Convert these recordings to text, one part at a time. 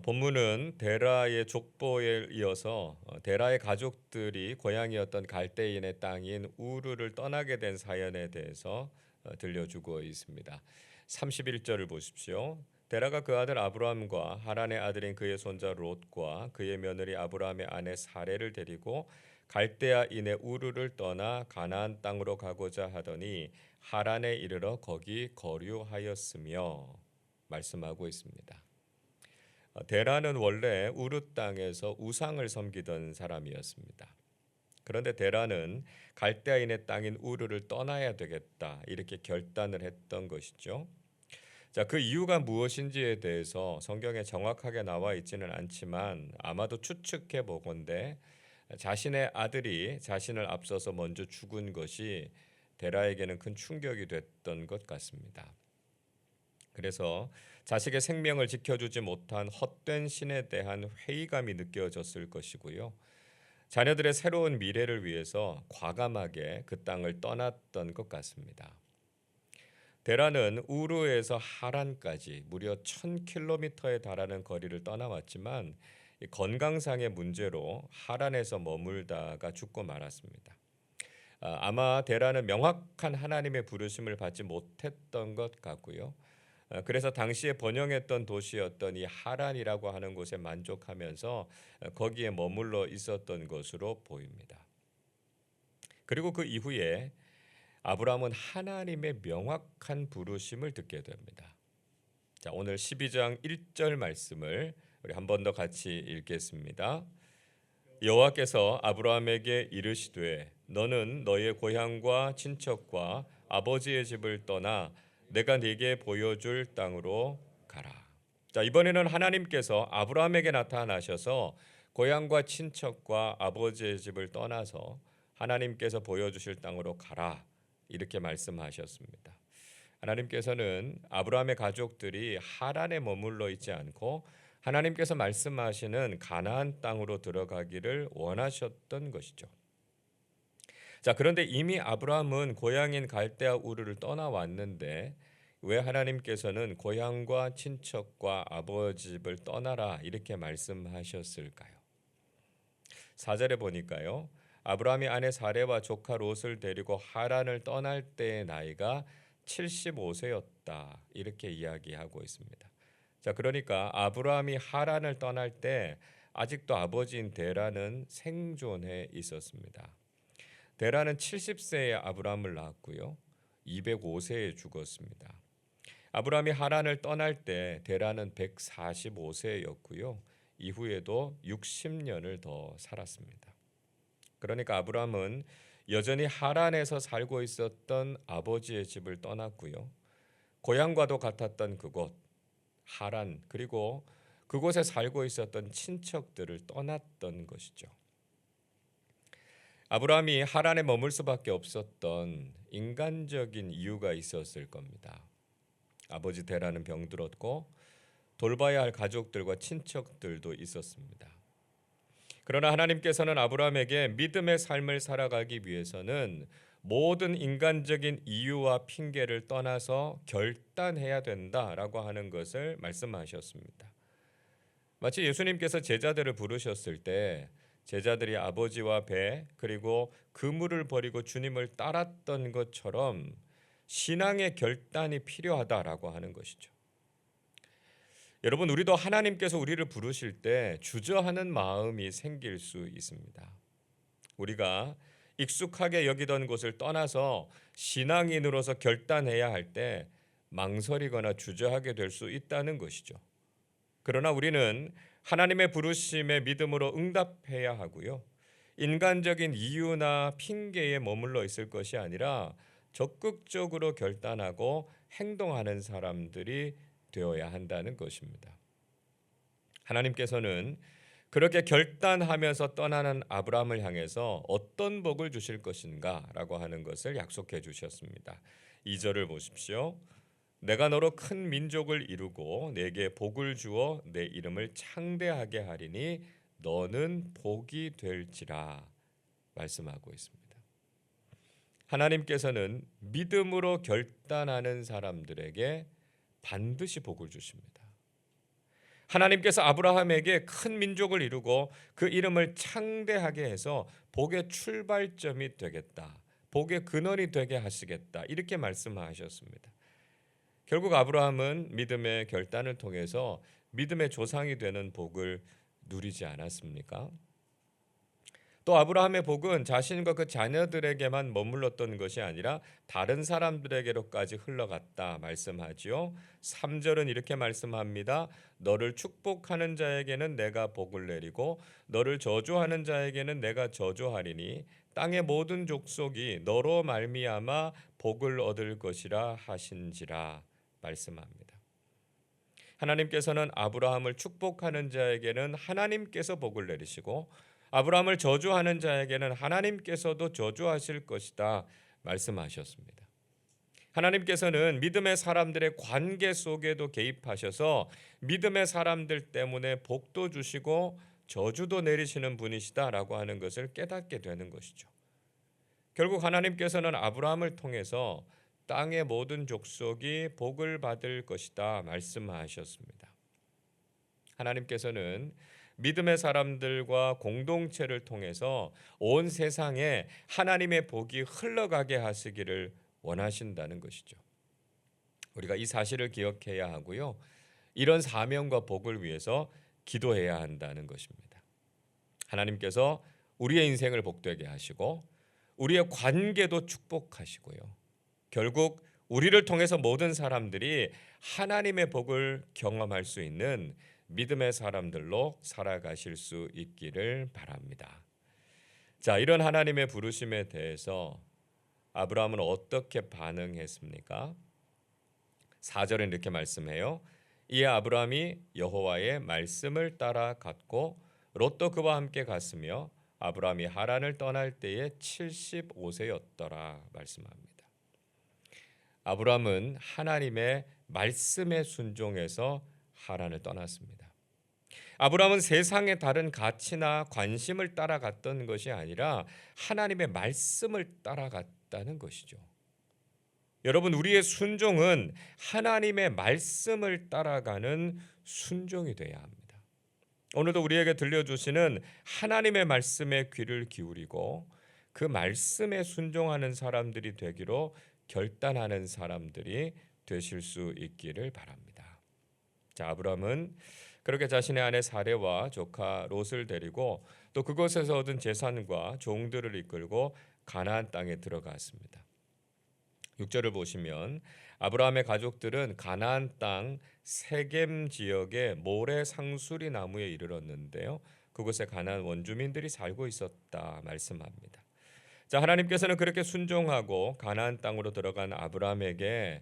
본문은 데라의 족보에 이어서 데라의 가족들이 고향이었던 갈대인의 땅인 우르를 떠나게 된 사연에 대해서 들려주고 있습니다. 31절을 보십시오. 데라가 그 아들 아브람과 하란의 아들인 그의 손자 롯과 그의 며느리 아브람의 아내 사레를 데리고 갈대아인의 우르를 떠나 가나안 땅으로 가고자 하더니 하란에 이르러 거기 거류하였으며 말씀하고 있습니다. 데라는 원래 우르 땅에서 우상을 섬기던 사람이었습니다. 그런데 데라는 갈대아인의 땅인 우르를 떠나야 되겠다 이렇게 결단을 했던 것이죠. 자, 그 이유가 무엇인지에 대해서 성경에 정확하게 나와 있지는 않지만 아마도 추측해 보건대 자신의 아들이 자신을 앞서서 먼저 죽은 것이 데라에게는 큰 충격이 됐던 것 같습니다. 그래서 자식의 생명을 지켜주지 못한 헛된 신에 대한 회의감이 느껴졌을 것이고요. 자녀들의 새로운 미래를 위해서 과감하게 그 땅을 떠났던 것 같습니다. 데라는 우르에서 하란까지 무려 1000km에 달하는 거리를 떠나왔지만 건강상의 문제로 하란에서 머물다가 죽고 말았습니다. 아마 데라는 명확한 하나님의 부르심을 받지 못했던 것 같고요. 그래서 당시에 번영했던 도시였던 이 하란이라고 하는 곳에 만족하면서 거기에 머물러 있었던 것으로 보입니다. 그리고 그 이후에 아브라함은 하나님의 명확한 부르심을 듣게 됩니다. 자, 오늘 12장 1절 말씀을 우리 한 번 더 같이 읽겠습니다. 여호와께서 아브라함에게 이르시되 너는 너의 고향과 친척과 아버지의 집을 떠나 내가 네게 보여줄 땅으로 가라. 자, 이번에는 하나님께서 아브라함에게 나타나셔서 고향과 친척과 아버지의 집을 떠나서 하나님께서 보여주실 땅으로 가라 이렇게 말씀하셨습니다. 하나님께서는 아브라함의 가족들이 하란에 머물러 있지 않고 하나님께서 말씀하시는 가나안 땅으로 들어가기를 원하셨던 것이죠. 자, 그런데 이미 아브라함은 고향인 갈대아 우르를 떠나왔는데 왜 하나님께서는 고향과 친척과 아버지 집을 떠나라 이렇게 말씀하셨을까요? 4절에 보니까요. 아브라함이 아내 사레와 조카 롯을 데리고 하란을 떠날 때의 나이가 75세였다. 이렇게 이야기하고 있습니다. 자, 그러니까 아브라함이 하란을 떠날 때 아직도 아버지인 데라는 생존해 있었습니다. 데라는 70세에 아브라함을 낳았고요. 205세에 죽었습니다. 아브라함이 하란을 떠날 때 데라는 145세였고요. 이후에도 60년을 더 살았습니다. 그러니까 아브라함은 여전히 하란에서 살고 있었던 아버지의 집을 떠났고요. 고향과도 같았던 그곳 하란 그리고 그곳에 살고 있었던 친척들을 떠났던 것이죠. 아브라함이 하란에 머물 수밖에 없었던 인간적인 이유가 있었을 겁니다. 아버지 데라는 병들었고 돌봐야 할 가족들과 친척들도 있었습니다. 그러나 하나님께서는 아브라함에게 믿음의 삶을 살아가기 위해서는 모든 인간적인 이유와 핑계를 떠나서 결단해야 된다라고 하는 것을 말씀하셨습니다. 마치 예수님께서 제자들을 부르셨을 때 제자들이 아버지와 배 그리고 그물을 버리고 주님을 따랐던 것처럼 신앙의 결단이 필요하다라고 하는 것이죠. 여러분, 우리도 하나님께서 우리를 부르실 때 주저하는 마음이 생길 수 있습니다. 우리가 익숙하게 여기던 곳을 떠나서 신앙인으로서 결단해야 할 때 망설이거나 주저하게 될 수 있다는 것이죠. 그러나 우리는 하나님의 부르심에 믿음으로 응답해야 하고요. 인간적인 이유나 핑계에 머물러 있을 것이 아니라 적극적으로 결단하고 행동하는 사람들이 되어야 한다는 것입니다. 하나님께서는 그렇게 결단하면서 떠나는 아브라함을 향해서 어떤 복을 주실 것인가라고 하는 것을 약속해 주셨습니다. 2절을 보십시오. 내가 너로 큰 민족을 이루고 내게 복을 주어 내 이름을 창대하게 하리니 너는 복이 될지라 말씀하고 있습니다. 하나님께서는 믿음으로 결단하는 사람들에게 반드시 복을 주십니다. 하나님께서 아브라함에게 큰 민족을 이루고 그 이름을 창대하게 해서 복의 출발점이 되겠다. 복의 근원이 되게 하시겠다. 이렇게 말씀하셨습니다. 결국 아브라함은 믿음의 결단을 통해서 믿음의 조상이 되는 복을 누리지 않았습니까? 또 아브라함의 복은 자신과 그 자녀들에게만 머물렀던 것이 아니라 다른 사람들에게로까지 흘러갔다 말씀하지요. 3절은 이렇게 말씀합니다. 너를 축복하는 자에게는 내가 복을 내리고 너를 저주하는 자에게는 내가 저주하리니 땅의 모든 족속이 너로 말미암아 복을 얻을 것이라 하신지라 말씀합니다. 하나님께서는 아브라함을 축복하는 자에게는 하나님께서 복을 내리시고 아브라함을 저주하는 자에게는 하나님께서도 저주하실 것이다 말씀하셨습니다. 하나님께서는 믿음의 사람들의 관계 속에도 개입하셔서 믿음의 사람들 때문에 복도 주시고 저주도 내리시는 분이시다라고 하는 것을 깨닫게 되는 것이죠. 결국 하나님께서는 아브라함을 통해서 땅의 모든 족속이 복을 받을 것이다 말씀하셨습니다. 하나님께서는 믿음의 사람들과 공동체를 통해서 온 세상에 하나님의 복이 흘러가게 하시기를 원하신다는 것이죠. 우리가 이 사실을 기억해야 하고요. 이런 사명과 복을 위해서 기도해야 한다는 것입니다. 하나님께서 우리의 인생을 복되게 하시고 우리의 관계도 축복하시고요. 결국 우리를 통해서 모든 사람들이 하나님의 복을 경험할 수 있는 믿음의 사람들로 살아가실 수 있기를 바랍니다. 자, 이런 하나님의 부르심에 대해서 아브라함은 어떻게 반응했습니까? 4절에 이렇게 말씀해요. 이에 아브라함이 여호와의 말씀을 따라 갔고 롯도 그와 함께 갔으며 아브라함이 하란을 떠날 때에 75세였더라 말씀합니다. 아브라함은 하나님의 말씀에 순종해서 하란을 떠났습니다. 아브라함은 세상의 다른 가치나 관심을 따라갔던 것이 아니라 하나님의 말씀을 따라갔다는 것이죠. 여러분, 우리의 순종은 하나님의 말씀을 따라가는 순종이 되어야 합니다. 오늘도 우리에게 들려주시는 하나님의 말씀에 귀를 기울이고 그 말씀에 순종하는 사람들이 되기로 결단하는 사람들이 되실 수 있기를 바랍니다. 자, 아브라함은 그렇게 자신의 아내 사레와 조카 롯을 데리고 또 그곳에서 얻은 재산과 종들을 이끌고 가나안 땅에 들어갔습니다. 6절을 보시면 아브라함의 가족들은 가나안 땅 세겜 지역의 모래 상수리 나무에 이르렀는데요. 그곳에 가나안 원주민들이 살고 있었다 말씀합니다. 자, 하나님께서는 그렇게 순종하고 가나안 땅으로 들어간 아브라함에게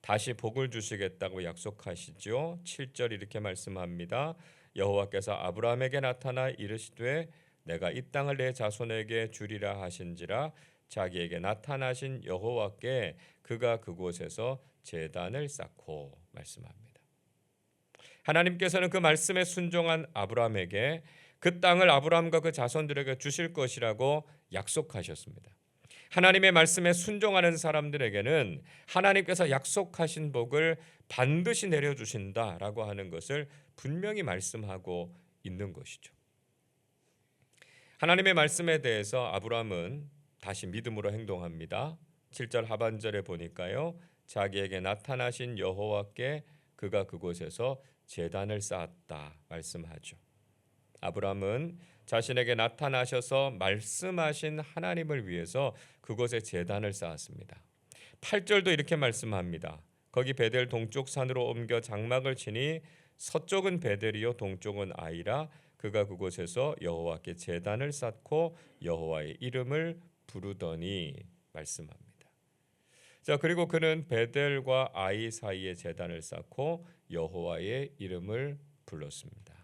다시 복을 주시겠다고 약속하시죠. 7절 이렇게 말씀합니다. 여호와께서 아브라함에게 나타나 이르시되 내가 이 땅을 내 자손에게 주리라 하신지라 자기에게 나타나신 여호와께 그가 그곳에서 제단을 쌓고 말씀합니다. 하나님께서는 그 말씀에 순종한 아브라함에게 그 땅을 아브라함과 그 자손들에게 주실 것이라고 약속하셨습니다. 하나님의 말씀에 순종하는 사람들에게는 하나님께서 약속하신 복을 반드시 내려주신다라고 하는 것을 분명히 말씀하고 있는 것이죠. 하나님의 말씀에 대해서 아브라함은 다시 믿음으로 행동합니다. 7절 하반절에 보니까요. 자기에게 나타나신 여호와께 그가 그곳에서 제단을 쌓았다 말씀하죠. 아브라함은 자신에게 나타나셔서 말씀하신 하나님을 위해서 그곳에 제단을 쌓았습니다. 8절도 이렇게 말씀합니다. 거기 베델 동쪽 산으로 옮겨 장막을 치니 서쪽은 베델이요 동쪽은 아이라 그가 그곳에서 여호와께 제단을 쌓고 여호와의 이름을 부르더니 말씀합니다. 자, 그리고 그는 베델과 아이 사이에 제단을 쌓고 여호와의 이름을 불렀습니다.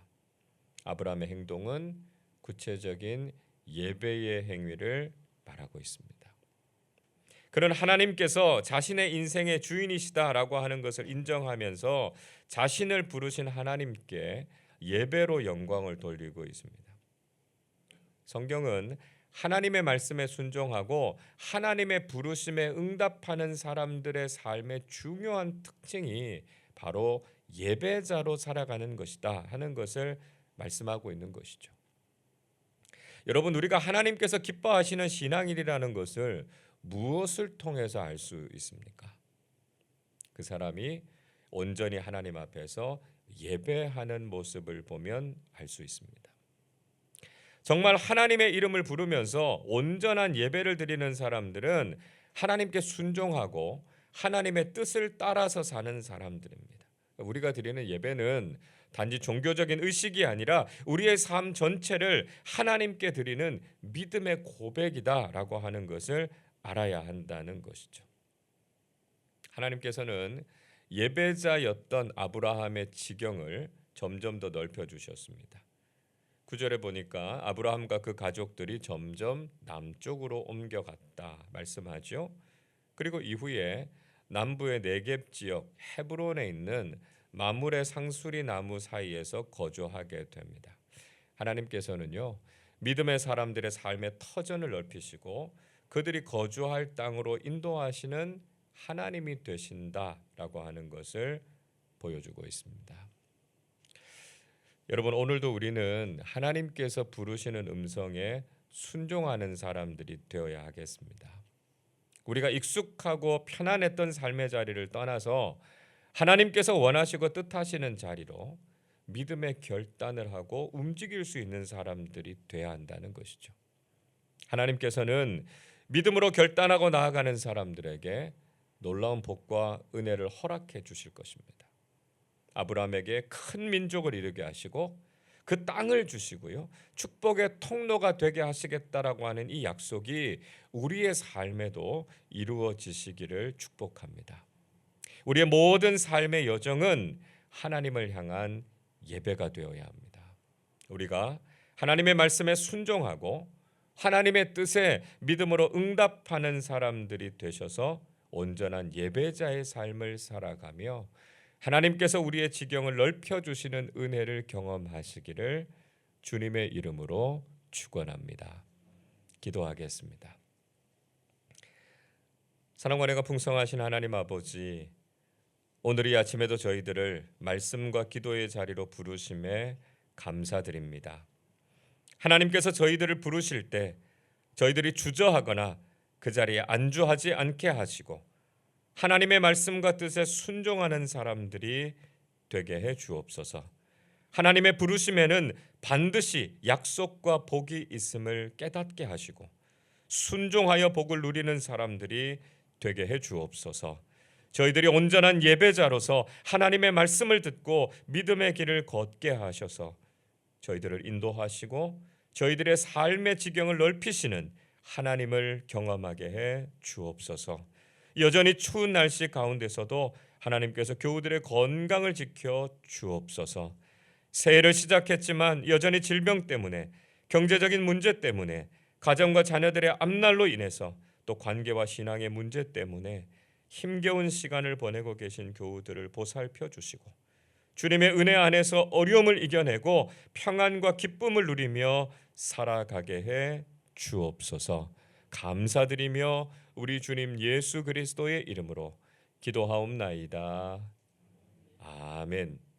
아브라함의 행동은 구체적인 예배의 행위를 말하고 있습니다. 그는 하나님께서 자신의 인생의 주인이시다라고 하는 것을 인정하면서 자신을 부르신 하나님께 예배로 영광을 돌리고 있습니다. 성경은 하나님의 말씀에 순종하고 하나님의 부르심에 응답하는 사람들의 삶의 중요한 특징이 바로 예배자로 살아가는 것이다 하는 것을 말씀하고 있는 것이죠. 여러분, 우리가 하나님께서 기뻐하시는 신앙인이라는 것을 무엇을 통해서 알 수 있습니까? 그 사람이 온전히 하나님 앞에서 예배하는 모습을 보면 알 수 있습니다. 정말 하나님의 이름을 부르면서 온전한 예배를 드리는 사람들은 하나님께 순종하고 하나님의 뜻을 따라서 사는 사람들입니다. 우리가 드리는 예배는 단지 종교적인 의식이 아니라 우리의 삶 전체를 하나님께 드리는 믿음의 고백이다라고 하는 것을 알아야 한다는 것이죠. 하나님께서는 예배자였던 아브라함의 지경을 점점 더 넓혀 주셨습니다. 9절에 보니까 아브라함과 그 가족들이 점점 남쪽으로 옮겨갔다 말씀하죠. 그리고 이후에 남부의 네겝 지역 헤브론에 있는 마므레 상수리 나무 사이에서 거주하게 됩니다. 하나님께서는요, 믿음의 사람들의 삶의 터전을 넓히시고 그들이 거주할 땅으로 인도하시는 하나님이 되신다라고 하는 것을 보여주고 있습니다. 여러분, 오늘도 우리는 하나님께서 부르시는 음성에 순종하는 사람들이 되어야 하겠습니다. 우리가 익숙하고 편안했던 삶의 자리를 떠나서 하나님께서 원하시고 뜻하시는 자리로 믿음의 결단을 하고 움직일 수 있는 사람들이 되어야 한다는 것이죠. 하나님께서는 믿음으로 결단하고 나아가는 사람들에게 놀라운 복과 은혜를 허락해 주실 것입니다. 아브라함에게 큰 민족을 이루게 하시고 그 땅을 주시고요, 축복의 통로가 되게 하시겠다라고 하는 이 약속이 우리의 삶에도 이루어지시기를 축복합니다. 우리의 모든 삶의 여정은 하나님을 향한 예배가 되어야 합니다. 우리가 하나님의 말씀에 순종하고 하나님의 뜻에 믿음으로 응답하는 사람들이 되셔서 온전한 예배자의 삶을 살아가며 하나님께서 우리의 지경을 넓혀주시는 은혜를 경험하시기를 주님의 이름으로 축원합니다. 기도하겠습니다. 사랑과 은혜가 풍성하신 하나님 아버지, 오늘 이 아침에도 저희들을 말씀과 기도의 자리로 부르심에 감사드립니다. 하나님께서 저희들을 부르실 때 저희들이 주저하거나 그 자리에 안주하지 않게 하시고 하나님의 말씀과 뜻에 순종하는 사람들이 되게 해 주옵소서. 하나님의 부르심에는 반드시 약속과 복이 있음을 깨닫게 하시고 순종하여 복을 누리는 사람들이 되게 해 주옵소서. 저희들이 온전한 예배자로서 하나님의 말씀을 듣고 믿음의 길을 걷게 하셔서 저희들을 인도하시고 저희들의 삶의 지경을 넓히시는 하나님을 경험하게 해 주옵소서. 여전히 추운 날씨 가운데서도 하나님께서 교우들의 건강을 지켜 주옵소서. 새해를 시작했지만 여전히 질병 때문에, 경제적인 문제 때문에, 가정과 자녀들의 앞날로 인해서, 또 관계와 신앙의 문제 때문에 힘겨운 시간을 보내고 계신 교우들을 보살펴 주시고 주님의 은혜 안에서 어려움을 이겨내고 평안과 기쁨을 누리며 살아가게 해 주옵소서. 감사드리며 우리 주님 예수 그리스도의 이름으로 기도하옵나이다. 아멘.